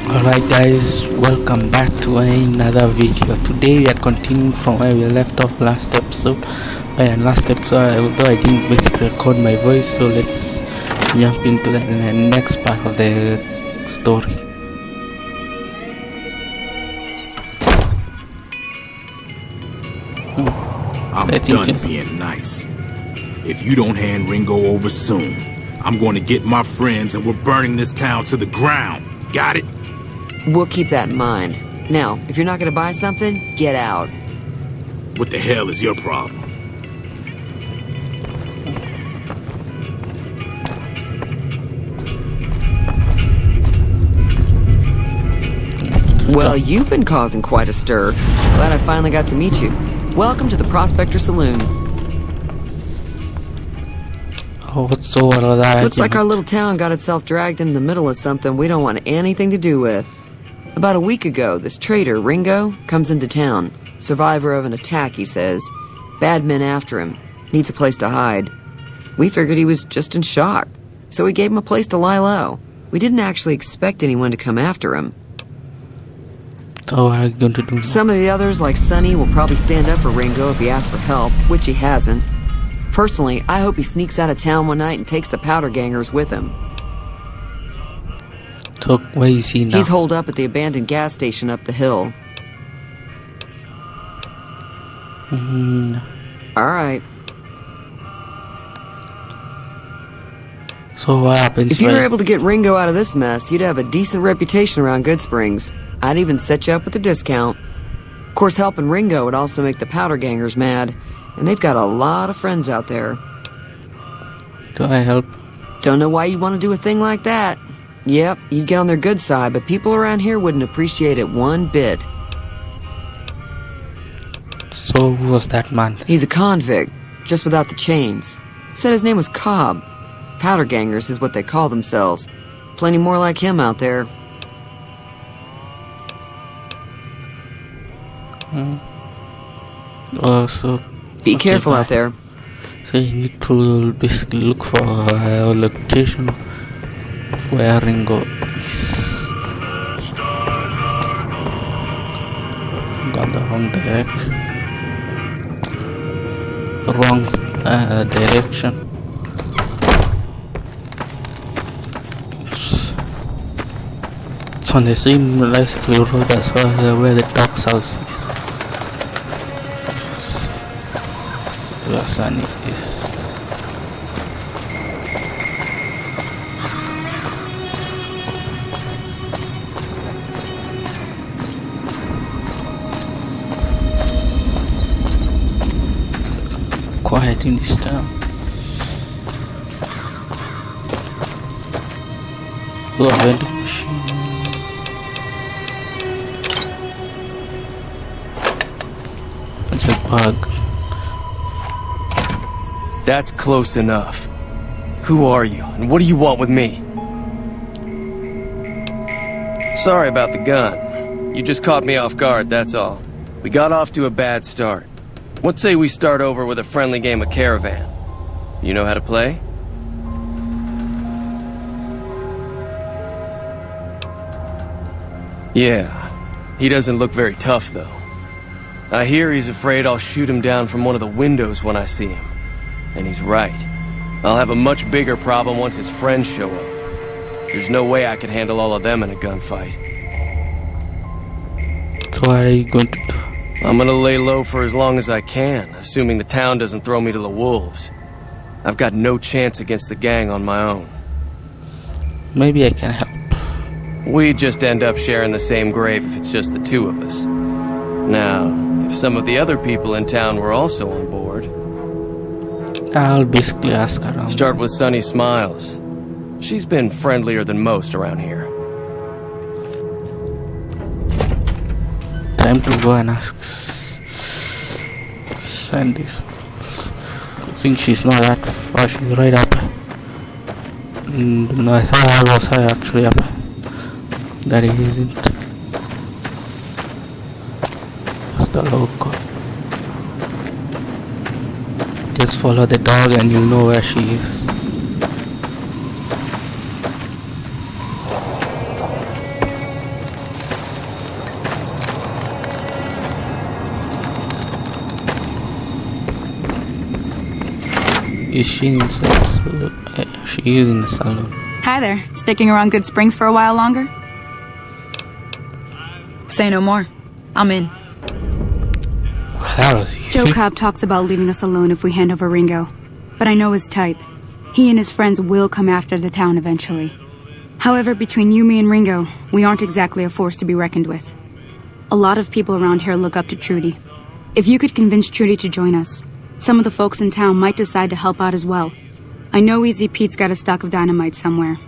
Alright guys, welcome back to another video. Today we are continuing from where we left off last episode. Although I didn't basically record my voice, so let's jump into the next part of the story. I'm done being nice. If you don't hand Ringo over soon, I'm going to get my friends and we're burning this town to the ground. Got it? We'll keep that in mind. Now, if you're not gonna buy something, get out. What the hell is your problem? Well, you've been causing quite a stir. Glad I finally got to meet you. Welcome to the Prospector Saloon. Oh, what's so all of that? Looks like our little town got itself dragged into the middle of something we don't want anything to do with. About a week ago, this traitor, Ringo, comes into town. Survivor of an attack, he says. Bad men after him. Needs a place to hide. We figured he was just in shock, so we gave him a place to lie low. We didn't actually expect anyone to come after him. So what are you going to do now? Some of the others, like Sonny, will probably stand up for Ringo if he asks for help, which he hasn't. Personally, I hope he sneaks out of town one night and takes the powder gangers with him. So where is he now? He's holed up at the abandoned gas station up the hill. Alright. So what happens? If you were able to get Ringo out of this mess, you'd have a decent reputation around Goodsprings. I'd even set you up with a discount. Of course, helping Ringo would also make the powder gangers mad, and they've got a lot of friends out there. Do I help? Don't know why you'd want to do a thing like that. Yep, you'd get on their good side, but people around here wouldn't appreciate it one bit. So who was that man? He's a convict, just without the chains. Said his name was Cobb. Powder gangers is what they call themselves. Plenty more like him out there. So Be careful out there. So you need to basically look for a location of where Ringo is. Gone the wrong direction. Direction. It's on the same basically road as where the dog's house is. Where Sunny is. Quiet in this town. Oh, vending machine. It's a bug. That's close enough. Who are you, and what do you want with me? Sorry about the gun. You just caught me off guard, that's all. We got off to a bad start. What say we start over with a friendly game of Caravan? You know how to play? Yeah. He doesn't look very tough, though. I hear he's afraid I'll shoot him down from one of the windows when I see him. And he's right. I'll have a much bigger problem once his friends show up. There's no way I could handle all of them in a gunfight. So what are you going to do? I'm gonna lay low for as long as I can, assuming the town doesn't throw me to the wolves. I've got no chance against the gang on my own. Maybe I can help. We'd just end up sharing the same grave if it's just the two of us. Now, if some of the other people in town were also on board... I'll basically ask around. Start with Sunny Smiles. She's been friendlier than most around here. Time to go and ask Sandy. I think she's not that far, she's right up. No, I thought I was actually up. That he isn't. That's the local. Just follow the dog and you know where she is. Is she inside? She is in the salon. Hi there. Sticking around Goodsprings for a while longer? Say no more. I'm in. That was easy. Joe Cobb talks about leaving us alone if we hand over Ringo. But I know his type. He and his friends will come after the town eventually. However, between you, me, and Ringo, we aren't exactly a force to be reckoned with. A lot of people around here look up to Trudy. If you could convince Trudy to join us, some of the folks in town might decide to help out as well. I know Easy Pete's got a stock of dynamite somewhere,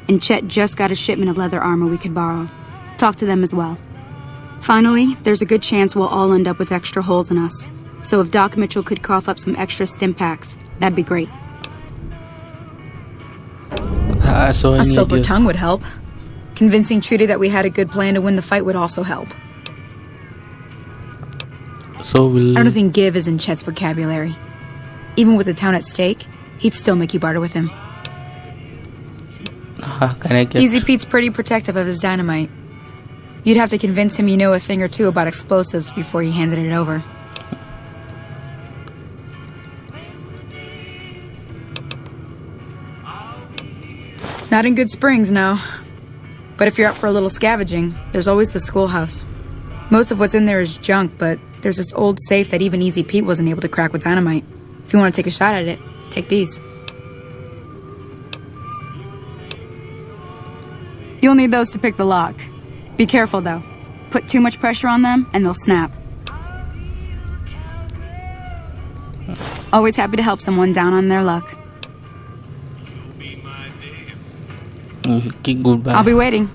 and Chet just got a shipment of leather armor we could borrow. Talk to them as well. Finally, there's a good chance we'll all end up with extra holes in us. So if Doc Mitchell could cough up some extra stim packs, that'd be great. A silver tongue would help. Convincing Trudy that we had a good plan to win the fight would also help. So I don't think give is in Chet's vocabulary. Even with the town at stake, he'd still make you barter with him. How can I get... Easy Pete's pretty protective of his dynamite. You'd have to convince him you know a thing or two about explosives before you handed it over. Not in Goodsprings, no. But if you're up for a little scavenging, there's always the schoolhouse. Most of what's in there is junk, but there's this old safe that even Easy Pete wasn't able to crack with dynamite. If you want to take a shot at it, take these. You'll need those to pick the lock. Be careful, though. Put too much pressure on them, and they'll snap. Always happy to help someone down on their luck. Okay, goodbye. I'll be waiting.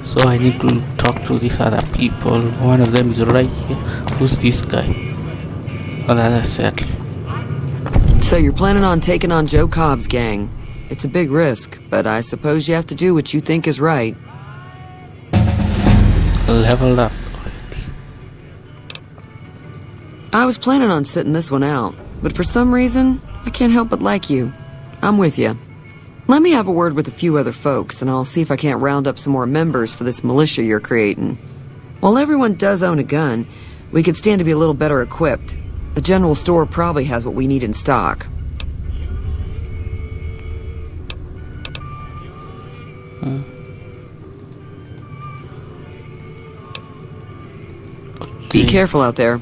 So I need to talk to these other people. One of them is right here. Who's this guy? Oh, that's settled. So you're planning on taking on Joe Cobb's gang. It's a big risk, but I suppose you have to do what you think is right. Level up. I was planning on sitting this one out, but for some reason, I can't help but like you. I'm with you. Let me have a word with a few other folks, and I'll see if I can't round up some more members for this militia you're creating. While everyone does own a gun, we could stand to be a little better equipped. The general store probably has what we need in stock. Be careful out there.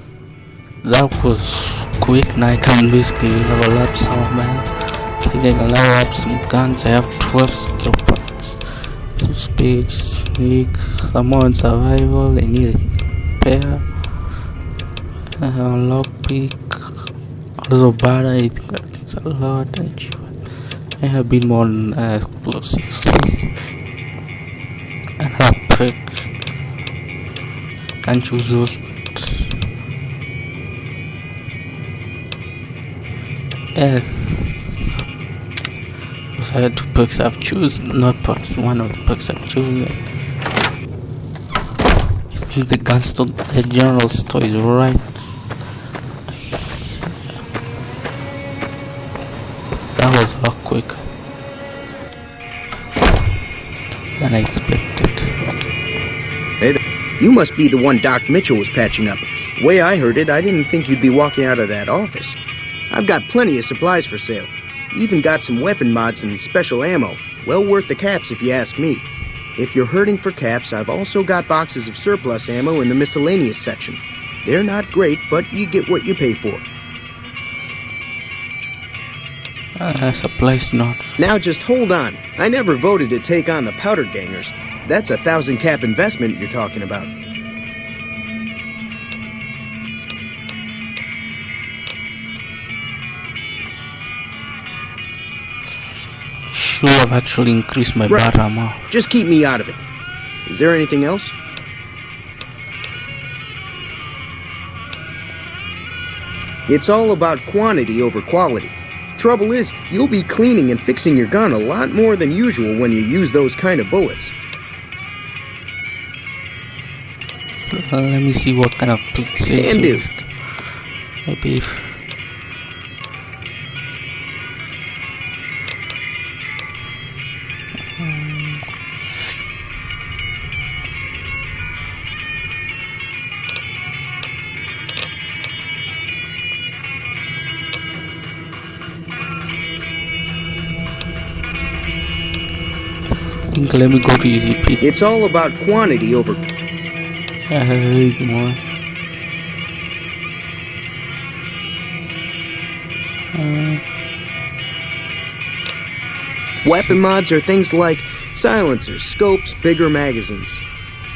That was quick. Now I can basically level up some of my... I think I can level up some guns. I have 12 skill points. Some speed, sneak, some more on survival. I need a repair. Lockpick. Also barter, I think that's a lot. I have been more on explosives. And have pick. Can't choose those. Yes. I had two perks I've chosen, not perks, one of the perks I've chosen. I think the gun store, the general store is right. That was a lot quicker than I expected. Hey there. You must be the one Doc Mitchell was patching up. The way I heard it, I didn't think you'd be walking out of that office. I've got plenty of supplies for sale. Even got some weapon mods and special ammo. Well worth the caps if you ask me. If you're hurting for caps, I've also got boxes of surplus ammo in the miscellaneous section. They're not great, but you get what you pay for. Supplies not. Now just hold on. I never voted to take on the powder gangers. That's a 1,000 cap investment you're talking about. Should have actually increased my bar ammo. Just keep me out of it. Is there anything else? It's all about quantity over quality. Trouble is, you'll be cleaning and fixing your gun a lot more than usual when you use those kind of bullets. Let me see what kind of plates Can do. Maybe. think let me go to easy Pete. It's all about quantity over... Read more. Weapon mods are things like silencers, scopes, bigger magazines.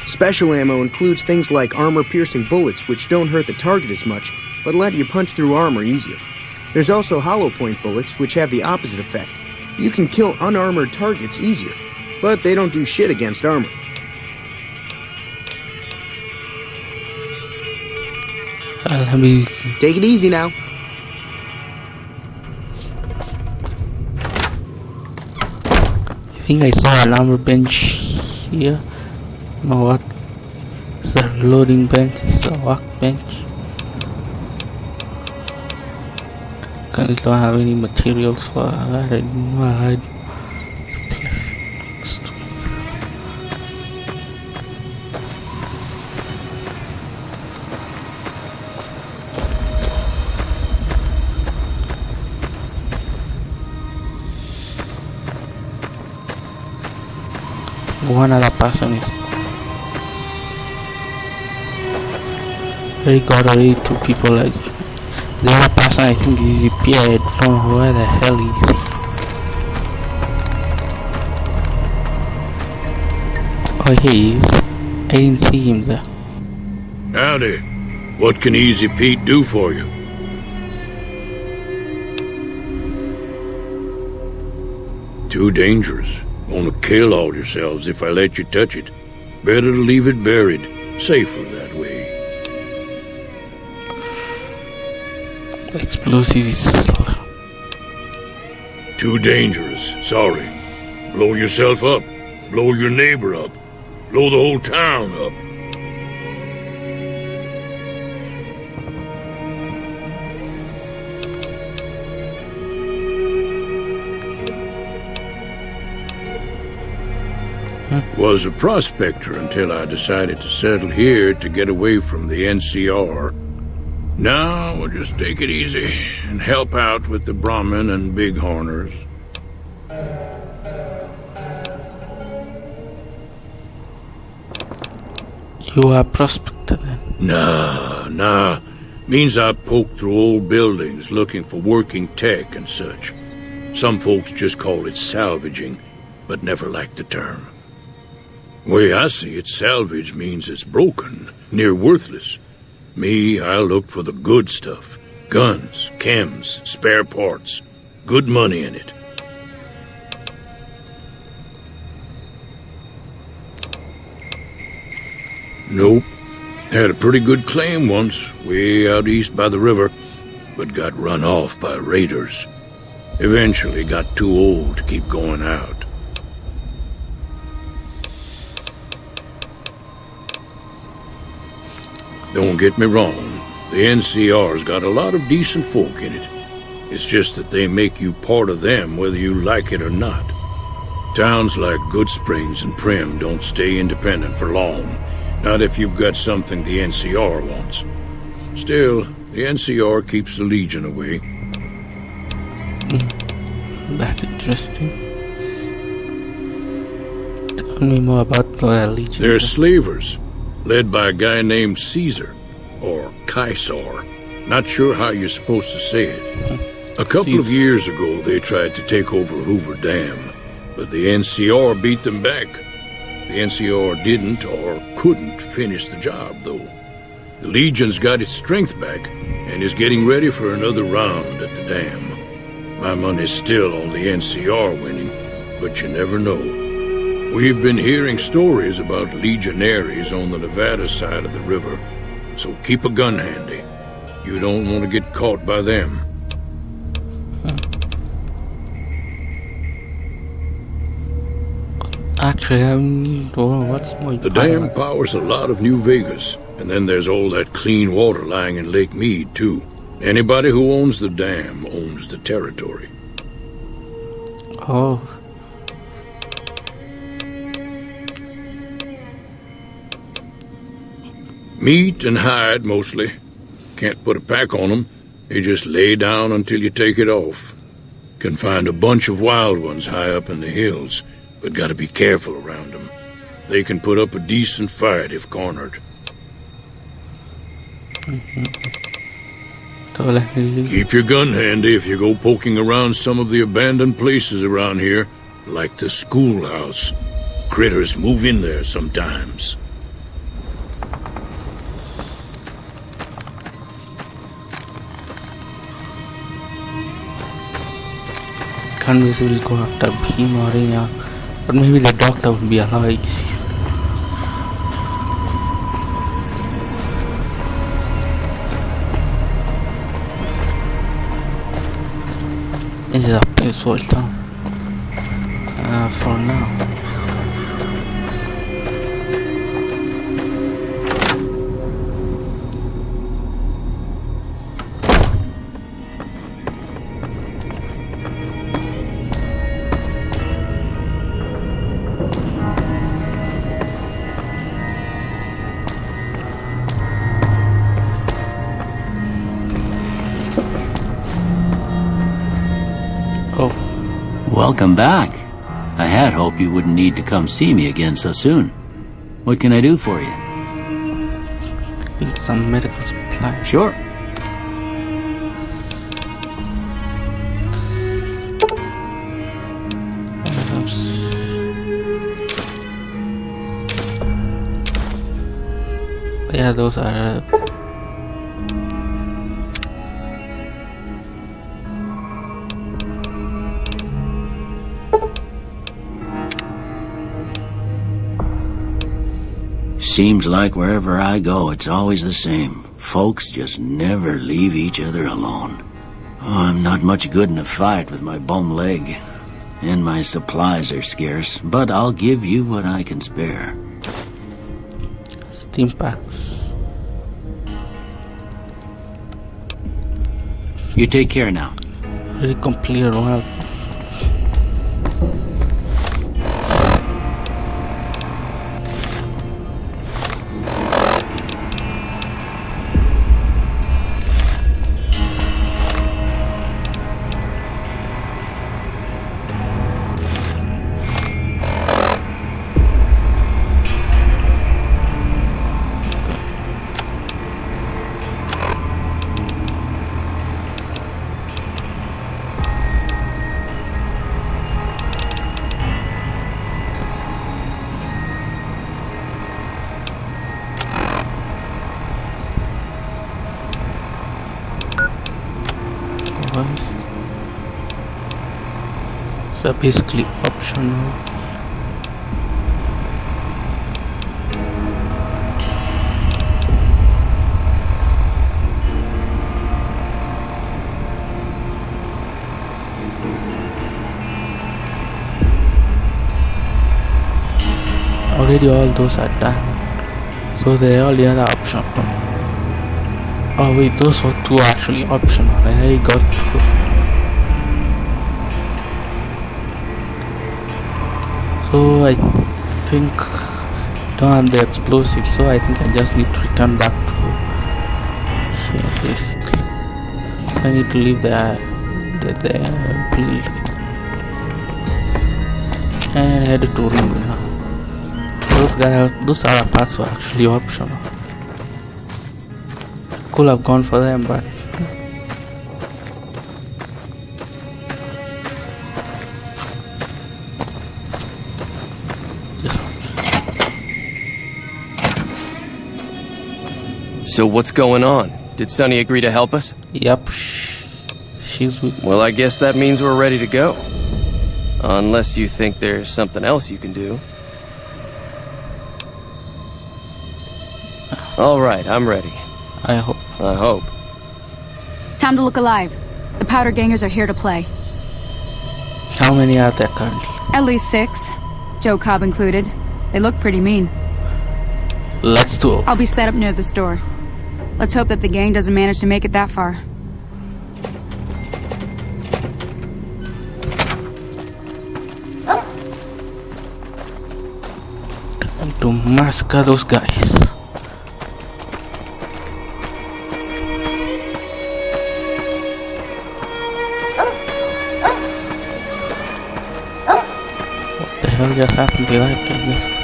Special ammo includes things like armor-piercing bullets, which don't hurt the target as much, but let you punch through armor easier. There's also hollow point bullets, which have the opposite effect. You can kill unarmored targets easier, but they don't do shit against armor. Let me... Take it easy now. I think I saw an armor bench here. No, what? It's a reloading bench. It's a workbench. Currently don't have any materials for that. I don't know how I'd... One other person is very got already two people. Like the other person I think is ZP. I don't know where the hell he is. Oh, here he is. I didn't see him there. Howdy. What can Easy Pete do for you? Too dangerous. Gonna kill all yourselves if I let you touch it. Better to leave it buried. Safer that way. Explosives. Too dangerous. Sorry. Blow yourself up. Blow your neighbor up. Blow the whole town up. Was a prospector until I decided to settle here to get away from the NCR. Now we'll just take it easy and help out with the Brahmin and Bighorners. You are a prospector then? Nah. Means I poke through old buildings looking for working tech and such. Some folks just call it salvaging, but never liked the term. Way I see it, salvage means it's broken, near worthless. Me, I look for the good stuff. Guns, chems, spare parts. Good money in it. Nope. Had a pretty good claim once, way out east by the river, but got run off by raiders. Eventually got too old to keep going out. Don't get me wrong, the NCR's got a lot of decent folk in it. It's just that they make you part of them whether you like it or not. Towns like Goodsprings and Prim don't stay independent for long, not if you've got something the NCR wants. Still, the NCR keeps the Legion away. That's interesting. Tell me more about the Legion. They're slavers. Led by a guy named Caesar, or Caesar. Not sure how you're supposed to say it. A couple of years ago, they tried to take over Hoover Dam, but the NCR beat them back. The NCR didn't or couldn't finish the job, though. The Legion's got its strength back and is getting ready for another round at the dam. My money's still on the NCR winning, but you never know. We've been hearing stories about legionaries on the Nevada side of the river, so keep a gun handy. You don't want to get caught by them. Actually, what's more? The dam powers a lot of New Vegas, and then there's all that clean water lying in Lake Mead, too. Anybody who owns the dam owns the territory. Oh. Meat and hide, mostly. Can't put a pack on them. They just lay down until you take it off. Can find a bunch of wild ones high up in the hills. but gotta be careful around them. They can put up a decent fight if cornered. So let me leave. Keep your gun handy if you go poking around some of the abandoned places around here, like the schoolhouse. Critters move in there sometimes. Can't basically go after Bhim or Enya, but maybe the doctor would be a lot easier. It is a peaceful town for now. Welcome back. I had hoped you wouldn't need to come see me again so soon. What can I do for you? I think some medical supply. Sure. Yeah, those are Seems like wherever I go, it's always the same. Folks just never leave each other alone. Oh, I'm not much good in a fight with my bum leg. And my supplies are scarce, but I'll give you what I can spare. steam packs. You take care now. Really complete one of them. So basically optional. Already all those are done, so they are all the other optional. Oh wait, those were two actually optional, and I got two. So I think don't have the explosive, so I think I just need to return back to here basically. I need to leave the building and head to Ringo now. Those other parts were actually optional. Could have gone for them, but So what's going on? Did Sunny agree to help us? yep, she's with me. Well, I guess that means we're ready to go. Unless you think there's something else you can do. All right, I'm ready. I hope. I hope. Time to look alive. The powder gangers are here to play. How many are there currently? At least 6. Joe Cobb included. They look pretty mean. Let's do it. I'll be set up near the store. Let's hope that the gang doesn't manage to make it that far. Time to massacre those guys. What the hell, just happened to like it, I guess.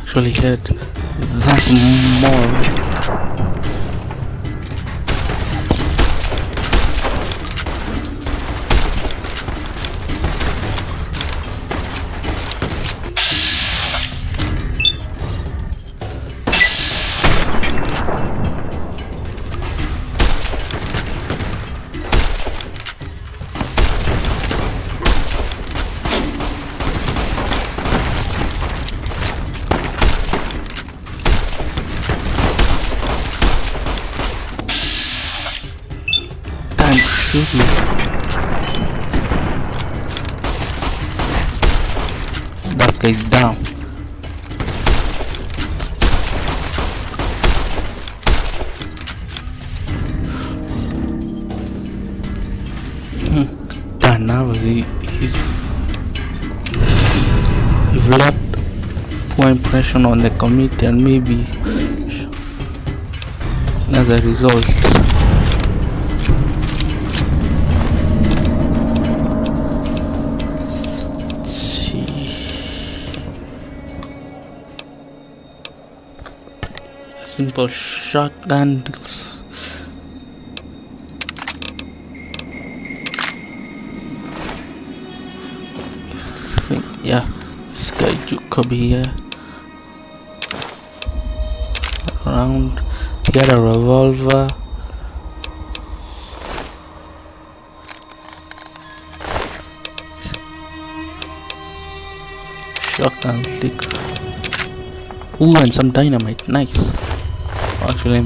Actually hit. That's more. Shoot me. That guy's down. And now he's left poor impression on the committee, and maybe as a result simple shotgun deals. Yeah, this guy could be here. Around, he had a revolver. Shotgun six. Ooh, and some dynamite. Nice. Actually, I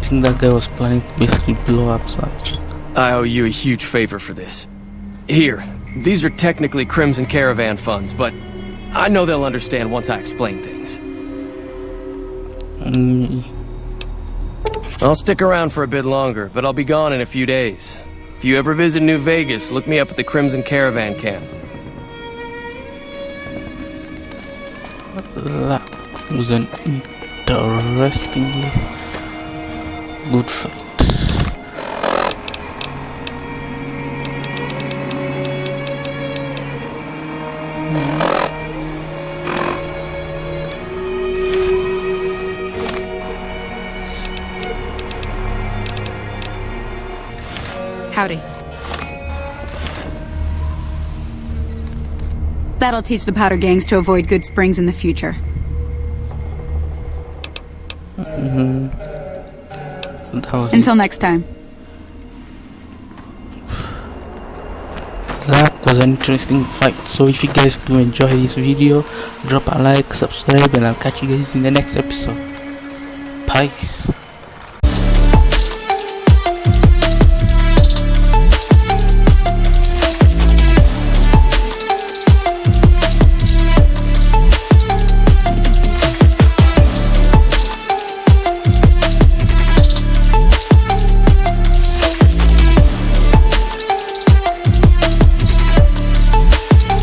think that guy was planning to basically blow up something. I owe you a huge favor for this. Here, these are technically Crimson Caravan funds, but I know they'll understand once I explain things. I'll stick around for a bit longer, but I'll be gone in a few days. If you ever visit New Vegas, look me up at the Crimson Caravan camp. That was an interesting good fight. Howdy. That'll teach the powder gangs to avoid Goodsprings in the future. Until next time. That was an interesting fight. So if you guys do enjoy this video, drop a like, subscribe, and I'll catch you guys in the next episode. Peace.